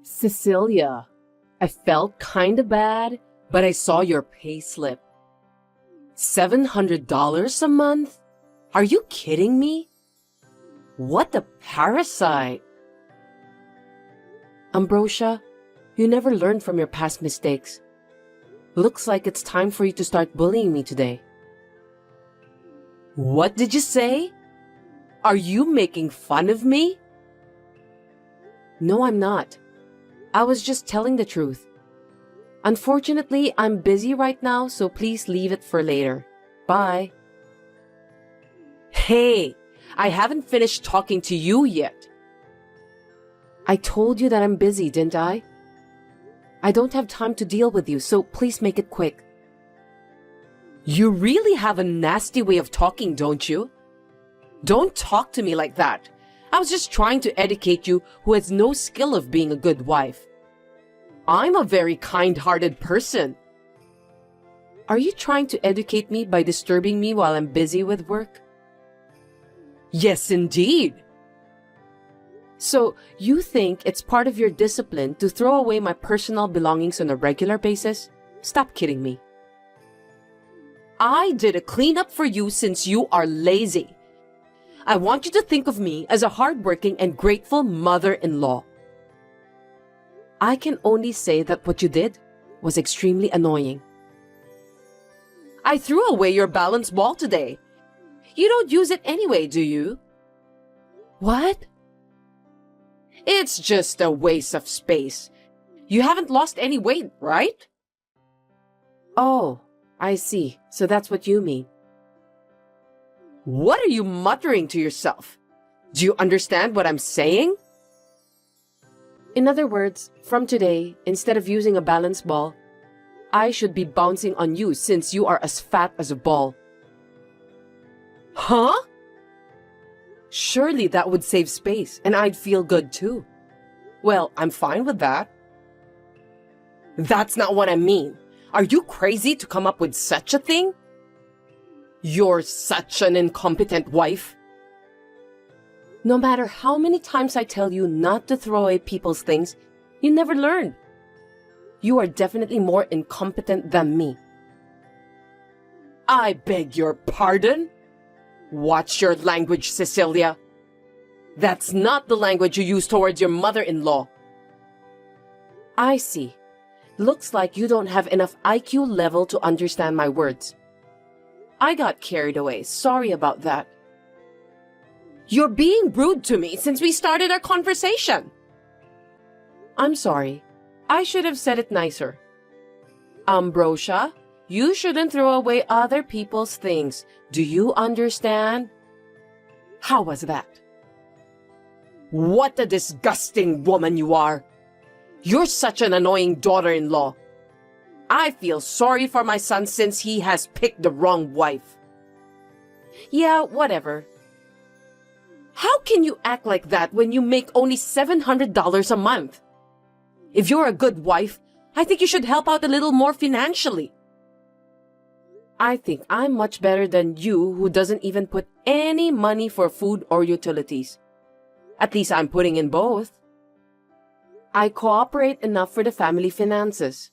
Cecilia, I felt kinda bad, but I saw your pay slip. $700 a month? Are you kidding me? What a parasite! Ambrosia, you never learn from your past mistakes. Looks like it's time for you to start bullying me today. What did you say? Are you making fun of me? No, I'm not. I was just telling the truth. Unfortunately, I'm busy right now, so please leave it for later. Bye. Hey, I haven't finished talking to you yet. I told you that I'm busy, didn't I? I don't have time to deal with you, so please make it quick. You really have a nasty way of talking, don't you? Don't talk to me like that. I was just trying to educate you who has no skill of being a good wife. I'm a very kind-hearted person. Are you trying to educate me by disturbing me while I'm busy with work? Yes, indeed. So, you think it's part of your discipline to throw away my personal belongings on a regular basis? Stop kidding me. I did a cleanup for you since you are lazy. I want you to think of me as a hardworking and grateful mother-in-law. I can only say that what you did was extremely annoying. I threw away your balance ball today. You don't use it anyway, do you? What? It's just a waste of space. You haven't lost any weight, right? Oh, I see. So that's what you mean. What are you muttering to yourself? Do you understand what I'm saying? In other words, from today, instead of using a balance ball, I should be bouncing on you since you are as fat as a ball. Huh? Surely that would save space and I'd feel good too. Well, I'm fine with that. That's not what I mean. Are you crazy to come up with such a thing? You're such an incompetent wife. No matter how many times I tell you not to throw away people's things, you never learn. You are definitely more incompetent than me. I beg your pardon? Watch your language, Cecilia. That's not the language you use towards your mother-in-law. I see. Looks like you don't have enough IQ level to understand my words. I got carried away. Sorry about that. You're being rude to me since we started our conversation. I'm sorry. I should have said it nicer. Ambrosia, you shouldn't throw away other people's things. Do you understand? How was that? What a disgusting woman you are. You're such an annoying daughter-in-law. I feel sorry for my son since he has picked the wrong wife. Yeah, whatever. How can you act like that when you make only $700 a month? If you're a good wife, I think you should help out a little more financially. I think I'm much better than you who doesn't even put any money for food or utilities. At least I'm putting in both. I cooperate enough for the family finances.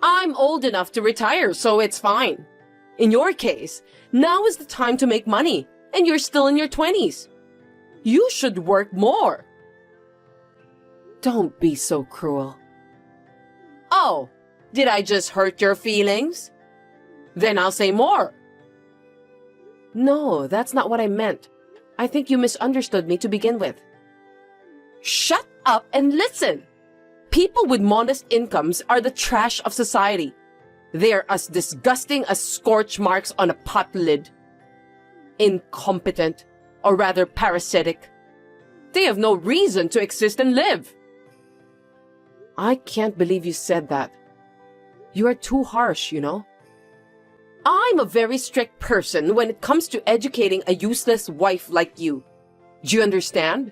I'm old enough to retire, so it's fine. In your case, now is the time to make money, and you're still in your 20s. You should work more. Don't be so cruel. Oh, did I just hurt your feelings? Then I'll say more. No, that's not what I meant. I think you misunderstood me to begin with. Shut up and listen. People with modest incomes are the trash of society. They are as disgusting as scorch marks on a pot lid. Incompetent, or rather parasitic. They have no reason to exist and live. I can't believe you said that. You are too harsh, you know. I'm a very strict person when it comes to educating a useless wife like you. Do you understand?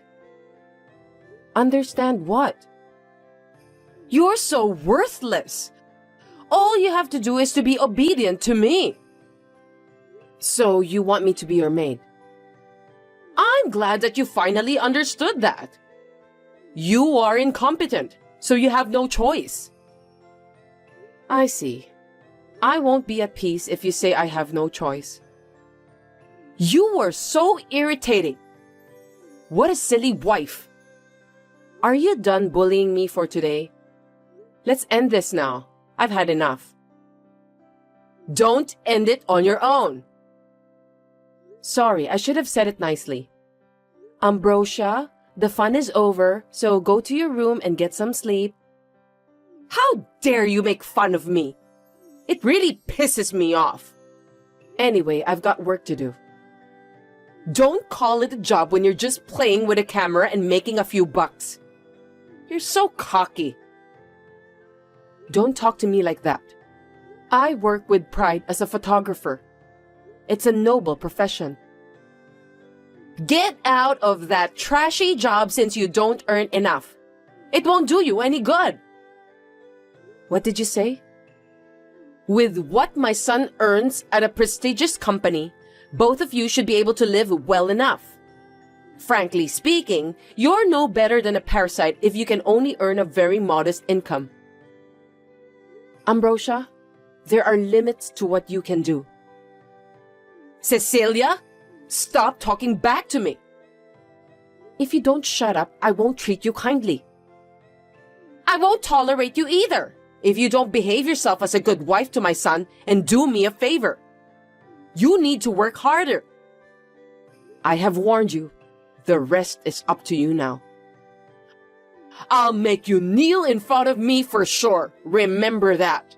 Understand what? You're so worthless. All you have to do is to be obedient to me. So you want me to be your maid? I'm glad that you finally understood that. You are incompetent, so you have no choice. I see. I won't be at peace if you say I have no choice. You were so irritating. What a silly wife. Are you done bullying me for today? Let's end this now. I've had enough. Don't end it on your own. Sorry, I should have said it nicely. Ambrosia, the fun is over, so go to your room and get some sleep. How dare you make fun of me? It really pisses me off. Anyway, I've got work to do. Don't call it a job when you're just playing with a camera and making a few bucks. You're so cocky. Don't talk to me like that. I work with pride as a photographer. It's a noble profession. Get out of that trashy job since you don't earn enough. It won't do you any good. What did you say? With what my son earns at a prestigious company, both of you should be able to live well enough. Frankly speaking, you're no better than a parasite if you can only earn a very modest income. Ambrosia, there are limits to what you can do. Cecilia, stop talking back to me. If you don't shut up, I won't treat you kindly. I won't tolerate you either if you don't behave yourself as a good wife to my son and do me a favor. You need to work harder. I have warned you. The rest is up to you now. I'll make you kneel in front of me for sure. Remember that.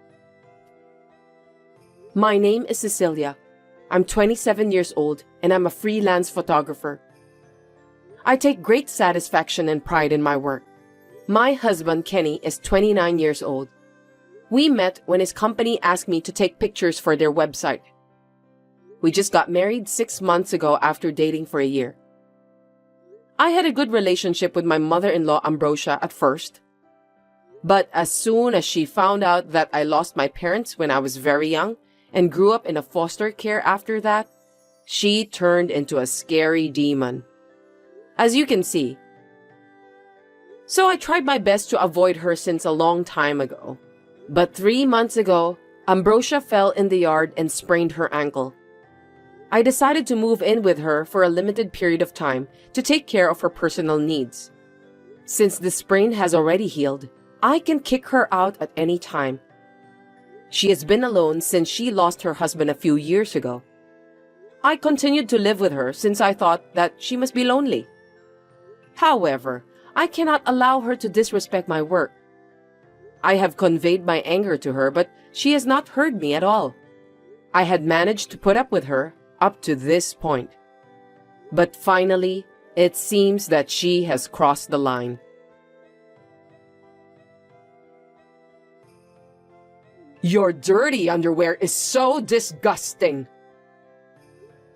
My name is Cecilia. I'm 27 years old and I'm a freelance photographer. I take great satisfaction and pride in my work. My husband, Kenny, is 29 years old. We met when his company asked me to take pictures for their website. We just got married 6 months ago after dating for a year. I had a good relationship with my mother-in-law, Ambrosia, at first. But as soon as she found out that I lost my parents when I was very young and grew up in a foster care after that, she turned into a scary demon. As you can see. So I tried my best to avoid her since a long time ago. But 3 months ago, Ambrosia fell in the yard and sprained her ankle. I decided to move in with her for a limited period of time to take care of her personal needs. Since the sprain has already healed, I can kick her out at any time. She has been alone since she lost her husband a few years ago. I continued to live with her since I thought that she must be lonely. However, I cannot allow her to disrespect my work. I have conveyed my anger to her, but she has not heard me at all. I had managed to put up with her up to this point. But finally, it seems that she has crossed the line. Your dirty underwear is so disgusting.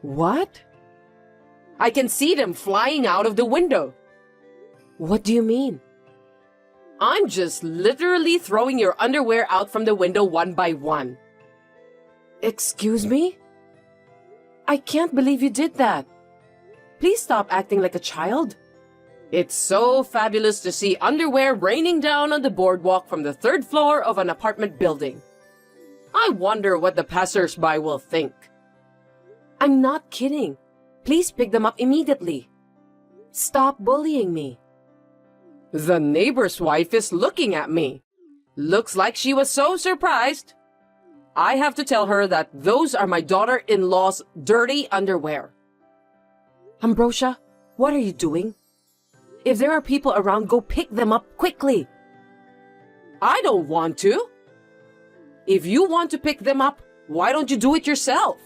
What? I can see them flying out of the window. What do you mean? I'm just literally throwing your underwear out from the window one by one. Excuse me? I can't believe you did that. Please stop acting like a child. It's so fabulous to see underwear raining down on the boardwalk from the 3rd floor of an apartment building. I wonder what the passers-by will think. I'm not kidding. Please pick them up immediately. Stop bullying me. The neighbor's wife is looking at me. Looks like she was so surprised. I have to tell her that those are my daughter-in-law's dirty underwear. Ambrosia, what are you doing? If there are people around, go pick them up quickly. I don't want to. If you want to pick them up, why don't you do it yourself?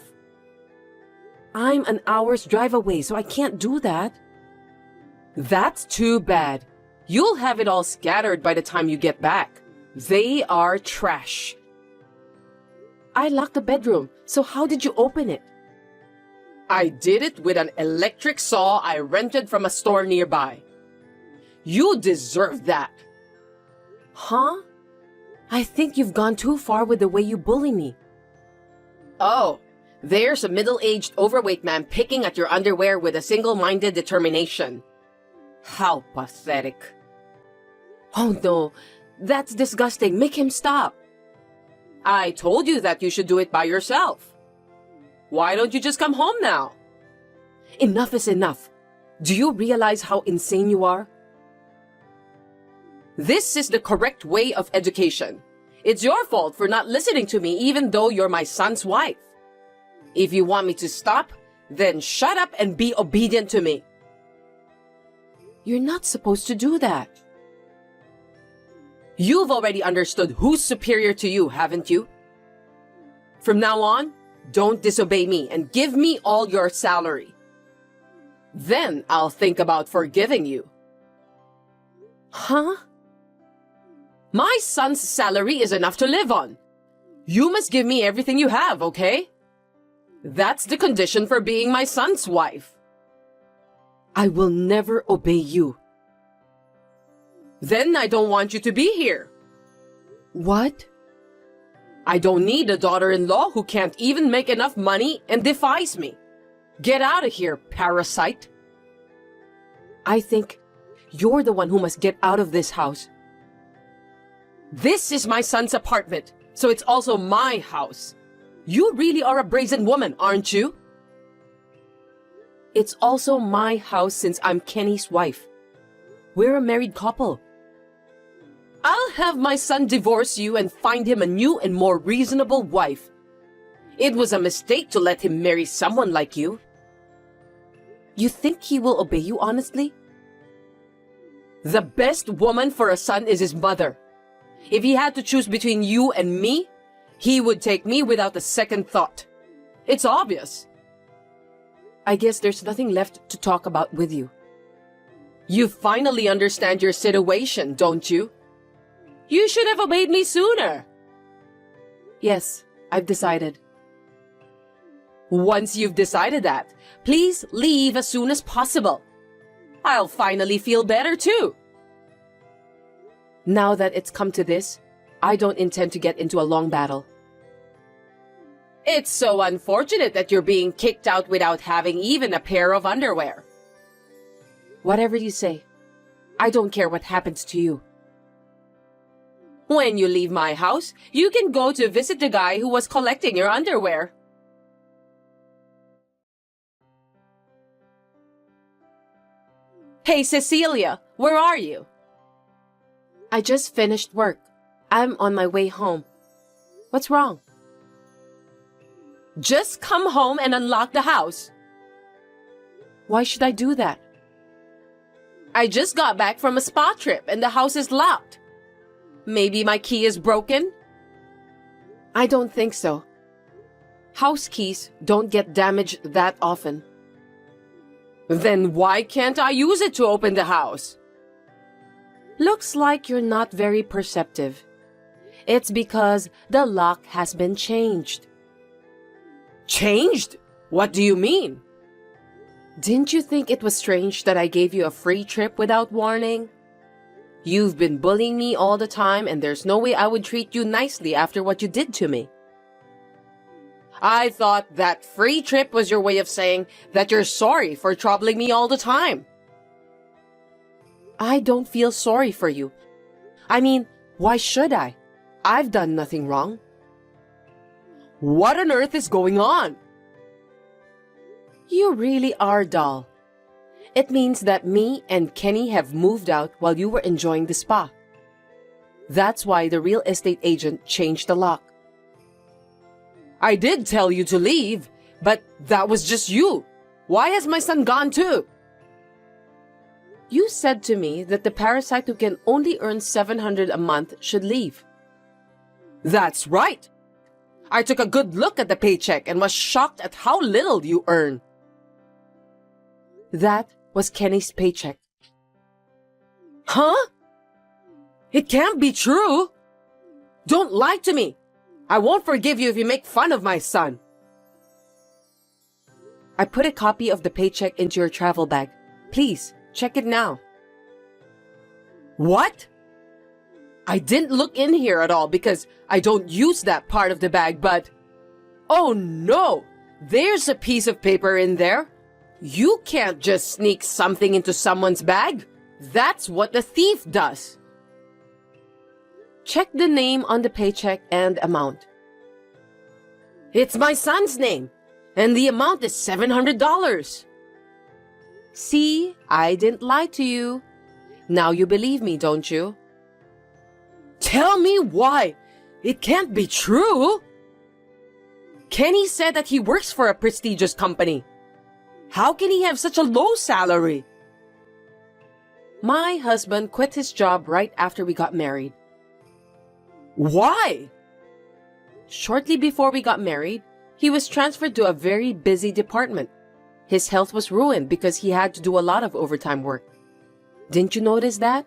I'm an hour's drive away, so I can't do that. That's too bad. You'll have it all scattered by the time you get back. They are trash. I locked the bedroom, so how did you open it? I did it with an electric saw I rented from a store nearby. You deserve that. Huh? I think you've gone too far with the way you bully me. Oh, there's a middle-aged overweight man picking at your underwear with a single-minded determination. How pathetic. Oh no, that's disgusting. Make him stop. I told you that you should do it by yourself. Why don't you just come home now? Enough is enough. Do you realize how insane you are? This is the correct way of education. It's your fault for not listening to me even though you're my son's wife. If you want me to stop, then shut up and be obedient to me. You're not supposed to do that. You've already understood who's superior to you, haven't you? From now on, don't disobey me and give me all your salary. Then I'll think about forgiving you. Huh? My son's salary is enough to live on. You must give me everything you have, okay? That's the condition for being my son's wife. I will never obey you. Then I don't want you to be here. What? I don't need a daughter-in-law who can't even make enough money and defies me. Get out of here, parasite. I think you're the one who must get out of this house. This is my son's apartment, so it's also my house. You really are a brazen woman, aren't you? It's also my house since I'm Kenny's wife. We're a married couple. I'll have my son divorce you and find him a new and more reasonable wife. It was a mistake to let him marry someone like you. You think he will obey you honestly? The best woman for a son is his mother. If he had to choose between you and me, he would take me without a second thought. It's obvious. I guess there's nothing left to talk about with you. You finally understand your situation, don't you? You should have obeyed me sooner. Yes, I've decided. Once you've decided that, please leave as soon as possible. I'll finally feel better too. Now that it's come to this, I don't intend to get into a long battle. It's so unfortunate that you're being kicked out without having even a pair of underwear. Whatever you say, I don't care what happens to you. When you leave my house, you can go to visit the guy who was collecting your underwear. Hey, Cecilia, where are you? I just finished work. I'm on my way home. What's wrong? Just come home and unlock the house. Why should I do that? I just got back from a spa trip and the house is locked. Maybe my key is broken? I don't think so. House keys don't get damaged that often. Then why can't I use it to open the house? Looks like you're not very perceptive. It's because the lock has been changed. Changed? What do you mean? Didn't you think it was strange that I gave you a free trip without warning? You've been bullying me all the time and there's no way I would treat you nicely after what you did to me. I thought that free trip was your way of saying that you're sorry for troubling me all the time. I don't feel sorry for you. I mean, why should I? I've done nothing wrong. What on earth is going on? You really are dull. It means that me and Kenny have moved out while you were enjoying the spa. That's why the real estate agent changed the lock. I did tell you to leave, but that was just you. Why has my son gone too? You said to me that the parasite who can only earn $700 a month should leave. That's right. I took a good look at the paycheck and was shocked at how little you earn. That was Kenny's paycheck. Huh? It can't be true. Don't lie to me. I won't forgive you if you make fun of my son. I put a copy of the paycheck into your travel bag. Please, check it now. What? I didn't look in here at all because I don't use that part of the bag, but... Oh no! There's a piece of paper in there. You can't just sneak something into someone's bag. That's what the thief does. Check the name on the paycheck and amount. It's my son's name, and the amount is $700. See, I didn't lie to you. Now you believe me, don't you? Tell me why. It can't be true. Kenny said that he works for a prestigious company. How can he have such a low salary? My husband quit his job right after we got married. Why? Shortly before we got married, he was transferred to a very busy department. His health was ruined because he had to do a lot of overtime work. Didn't you notice that?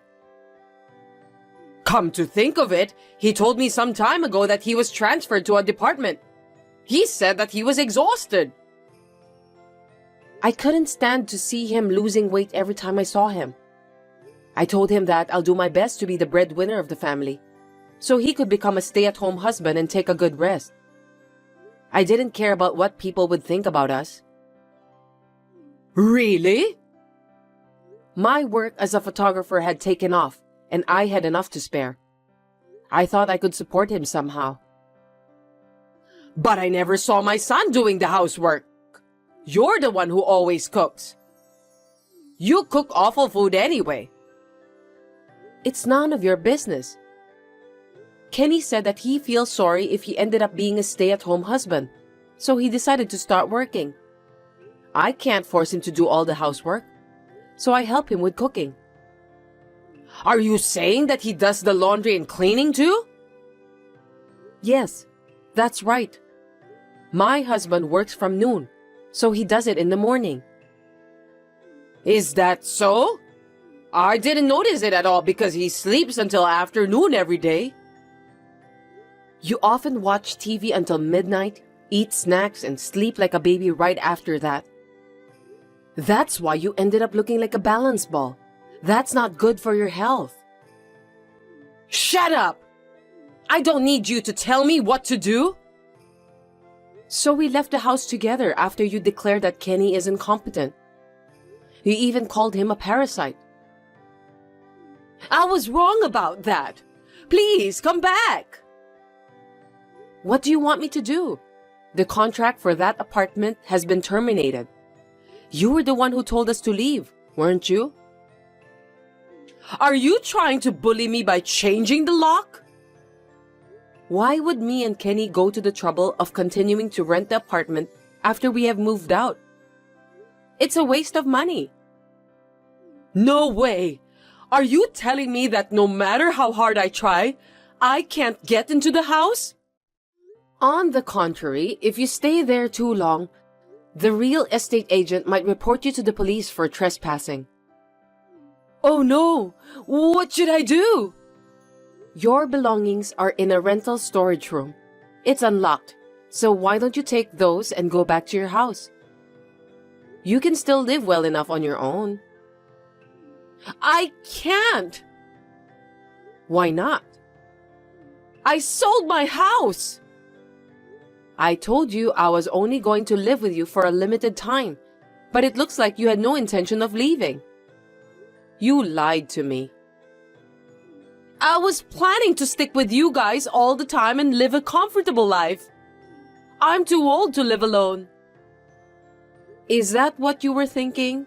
Come to think of it, he told me some time ago that he was transferred to a department. He said that he was exhausted. I couldn't stand to see him losing weight every time I saw him. I told him that I'll do my best to be the breadwinner of the family, so he could become a stay-at-home husband and take a good rest. I didn't care about what people would think about us. Really? My work as a photographer had taken off, and I had enough to spare. I thought I could support him somehow. But I never saw my son doing the housework. You're the one who always cooks. You cook awful food anyway. It's none of your business. Kenny said that he feels sorry if he ended up being a stay-at-home husband, so he decided to start working. I can't force him to do all the housework, so I help him with cooking. Are you saying that he does the laundry and cleaning too? Yes, that's right. My husband works from noon, so he does it in the morning. Is that so? I didn't notice it at all because he sleeps until afternoon every day. You often watch TV until midnight, eat snacks, and sleep like a baby right after that. That's why you ended up looking like a balance ball. That's not good for your health. Shut up! I don't need you to tell me what to do. So we left the house together after you declared that Kenny is incompetent. You even called him a parasite. I was wrong about that. Please, come back. What do you want me to do? The contract for that apartment has been terminated. You were the one who told us to leave, weren't you? Are you trying to bully me by changing the lock? Why would me and Kenny go to the trouble of continuing to rent the apartment after we have moved out? It's a waste of money. No way! Are you telling me that no matter how hard I try, I can't get into the house? On the contrary, if you stay there too long, the real estate agent might report you to the police for trespassing. Oh no! What should I do? Your belongings are in a rental storage room. It's unlocked, so why don't you take those and go back to your house? You can still live well enough on your own. I can't! Why not? I sold my house! I told you I was only going to live with you for a limited time, but it looks like you had no intention of leaving. You lied to me. I was planning to stick with you guys all the time and live a comfortable life. I'm too old to live alone. Is that what you were thinking?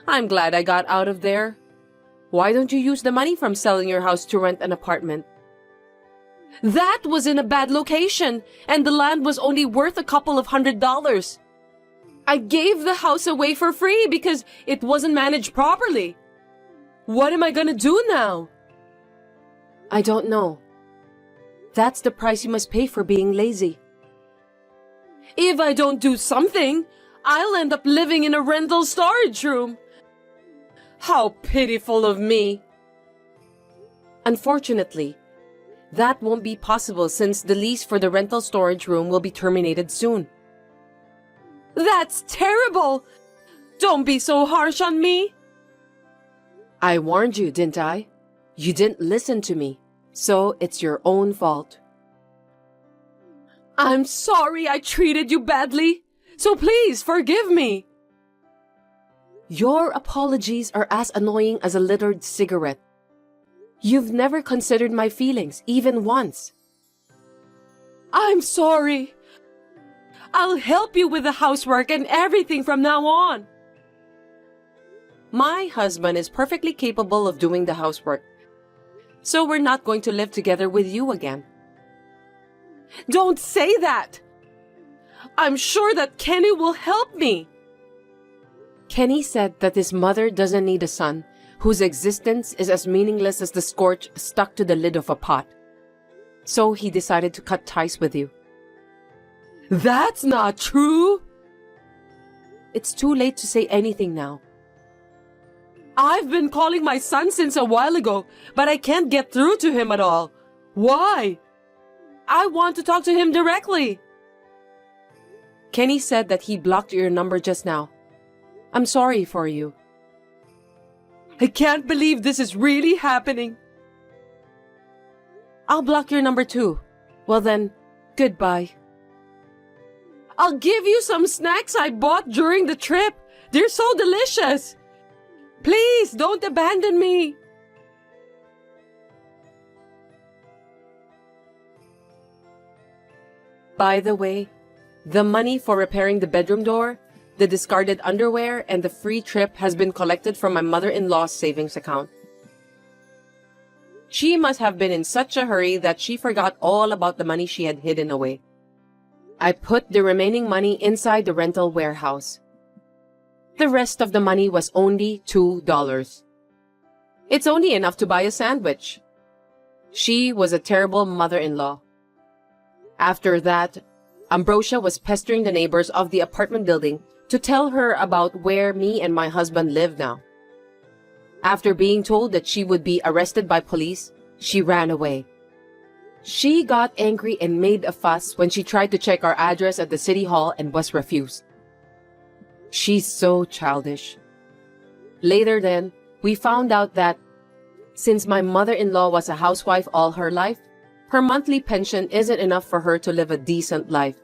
I'm glad I got out of there. Why don't you use the money from selling your house to rent an apartment? That was in a bad location, and the land was only worth a couple of $100. I gave the house away for free because it wasn't managed properly. What am I gonna do now? I don't know. That's the price you must pay for being lazy. If I don't do something, I'll end up living in a rental storage room. How pitiful of me. Unfortunately, that won't be possible since the lease for the rental storage room will be terminated soon. That's terrible! Don't be so harsh on me! I warned you, didn't I? You didn't listen to me, so it's your own fault. I'm sorry I treated you badly, so please forgive me. Your apologies are as annoying as a littered cigarette. You've never considered my feelings, even once. I'm sorry. I'll help you with the housework and everything from now on. My husband is perfectly capable of doing the housework, so we're not going to live together with you again. Don't say that! I'm sure that Kenny will help me. Kenny said that his mother doesn't need a son whose existence is as meaningless as the scorch stuck to the lid of a pot. So he decided to cut ties with you. That's not true! It's too late to say anything now. I've been calling my son since a while ago, but I can't get through to him at all. Why? I want to talk to him directly. Kenny said that he blocked your number just now. I'm sorry for you. I can't believe this is really happening. I'll block your number too. Well then, goodbye. I'll give you some snacks I bought during the trip. They're so delicious. Please, don't abandon me. By the way, the money for repairing the bedroom door, the discarded underwear, and the free trip has been collected from my mother-in-law's savings account. She must have been in such a hurry that she forgot all about the money she had hidden away. I put the remaining money inside the rental warehouse. The rest of the money was only $2. It's only enough to buy a sandwich. She was a terrible mother-in-law. After that, Ambrosia was pestering the neighbors of the apartment building to tell her about where me and my husband live now. After being told that she would be arrested by police, she ran away. She got angry and made a fuss when she tried to check our address at the city hall and was refused. She's so childish. Later then, we found out that since my mother-in-law was a housewife all her life, her monthly pension isn't enough for her to live a decent life.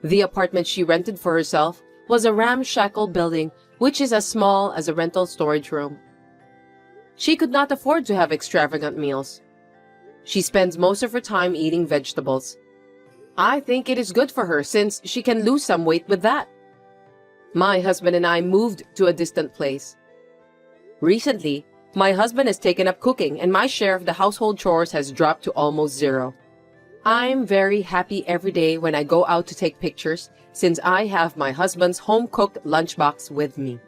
The apartment she rented for herself was a ramshackle building which is as small as a rental storage room. She could not afford to have extravagant meals. She spends most of her time eating vegetables. I think it is good for her since she can lose some weight with that. My husband and I moved to a distant place. Recently, my husband has taken up cooking and my share of the household chores has dropped to almost zero. I'm very happy every day when I go out to take pictures since I have my husband's home-cooked lunchbox with me.